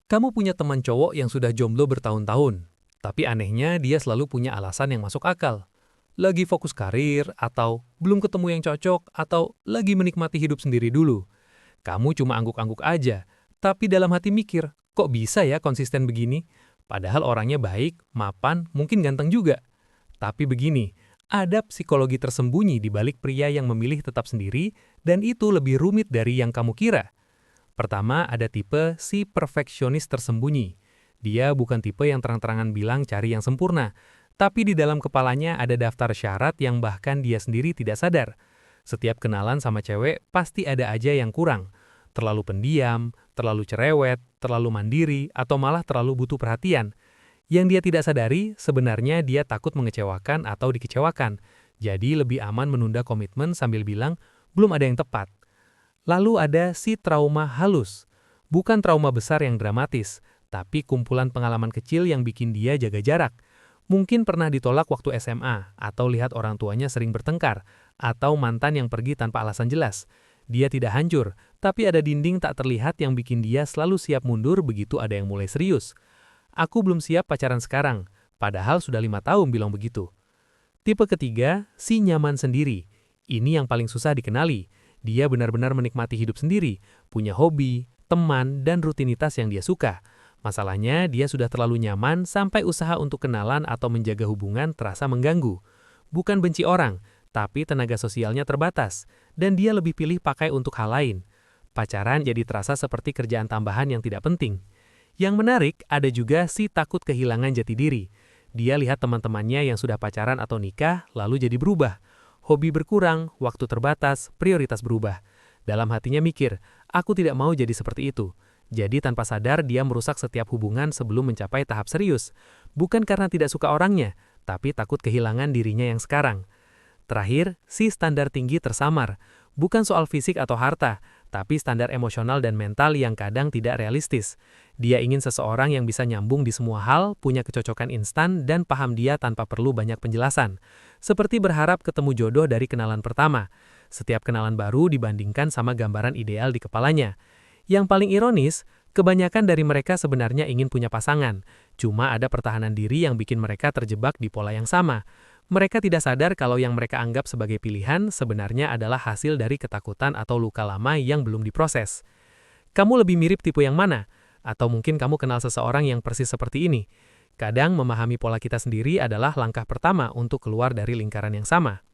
Kamu punya teman cowok yang sudah jomblo bertahun-tahun, tapi anehnya dia selalu punya alasan yang masuk akal. Lagi fokus karir, atau belum ketemu yang cocok, atau lagi menikmati hidup sendiri dulu. Kamu cuma angguk-angguk aja, tapi dalam hati mikir, kok bisa ya konsisten begini? Padahal orangnya baik, mapan, mungkin ganteng juga. Tapi begini, ada psikologi tersembunyi di balik pria yang memilih tetap sendiri, dan itu lebih rumit dari yang kamu kira. Pertama, ada tipe si perfeksionis tersembunyi. Dia bukan tipe yang terang-terangan bilang cari yang sempurna, tapi di dalam kepalanya ada daftar syarat yang bahkan dia sendiri tidak sadar. Setiap kenalan sama cewek, pasti ada aja yang kurang. Terlalu pendiam, terlalu cerewet, terlalu mandiri, atau malah terlalu butuh perhatian. Yang dia tidak sadari, sebenarnya dia takut mengecewakan atau dikecewakan. Jadi lebih aman menunda komitmen sambil bilang, belum ada yang tepat. Lalu ada si trauma halus. Bukan trauma besar yang dramatis, tapi kumpulan pengalaman kecil yang bikin dia jaga jarak. Mungkin pernah ditolak waktu SMA, atau lihat orang tuanya sering bertengkar, atau mantan yang pergi tanpa alasan jelas. Dia tidak hancur, tapi ada dinding tak terlihat yang bikin dia selalu siap mundur begitu ada yang mulai serius. Aku belum siap pacaran sekarang, padahal sudah 5 tahun bilang begitu. Tipe ketiga, si nyaman sendiri. Ini yang paling susah dikenali. Dia benar-benar menikmati hidup sendiri, punya hobi, teman, dan rutinitas yang dia suka. Masalahnya, dia sudah terlalu nyaman sampai usaha untuk kenalan atau menjaga hubungan terasa mengganggu. Bukan benci orang, tapi tenaga sosialnya terbatas, dan dia lebih pilih pakai untuk hal lain. Pacaran jadi terasa seperti kerjaan tambahan yang tidak penting. Yang menarik, ada juga si takut kehilangan jati diri. Dia lihat teman-temannya yang sudah pacaran atau nikah, lalu jadi berubah. Hobi berkurang, waktu terbatas, prioritas berubah. Dalam hatinya mikir, aku tidak mau jadi seperti itu. Jadi tanpa sadar dia merusak setiap hubungan sebelum mencapai tahap serius. Bukan karena tidak suka orangnya, tapi takut kehilangan dirinya yang sekarang. Terakhir, si standar tinggi tersamar. Bukan soal fisik atau harta, tapi standar emosional dan mental yang kadang tidak realistis. Dia ingin seseorang yang bisa nyambung di semua hal, punya kecocokan instan, dan paham dia tanpa perlu banyak penjelasan. Seperti berharap ketemu jodoh dari kenalan pertama. Setiap kenalan baru dibandingkan sama gambaran ideal di kepalanya. Yang paling ironis, kebanyakan dari mereka sebenarnya ingin punya pasangan. Cuma ada pertahanan diri yang bikin mereka terjebak di pola yang sama. Mereka tidak sadar kalau yang mereka anggap sebagai pilihan sebenarnya adalah hasil dari ketakutan atau luka lama yang belum diproses. Kamu lebih mirip tipe yang mana? Atau mungkin kamu kenal seseorang yang persis seperti ini? Kadang memahami pola kita sendiri adalah langkah pertama untuk keluar dari lingkaran yang sama.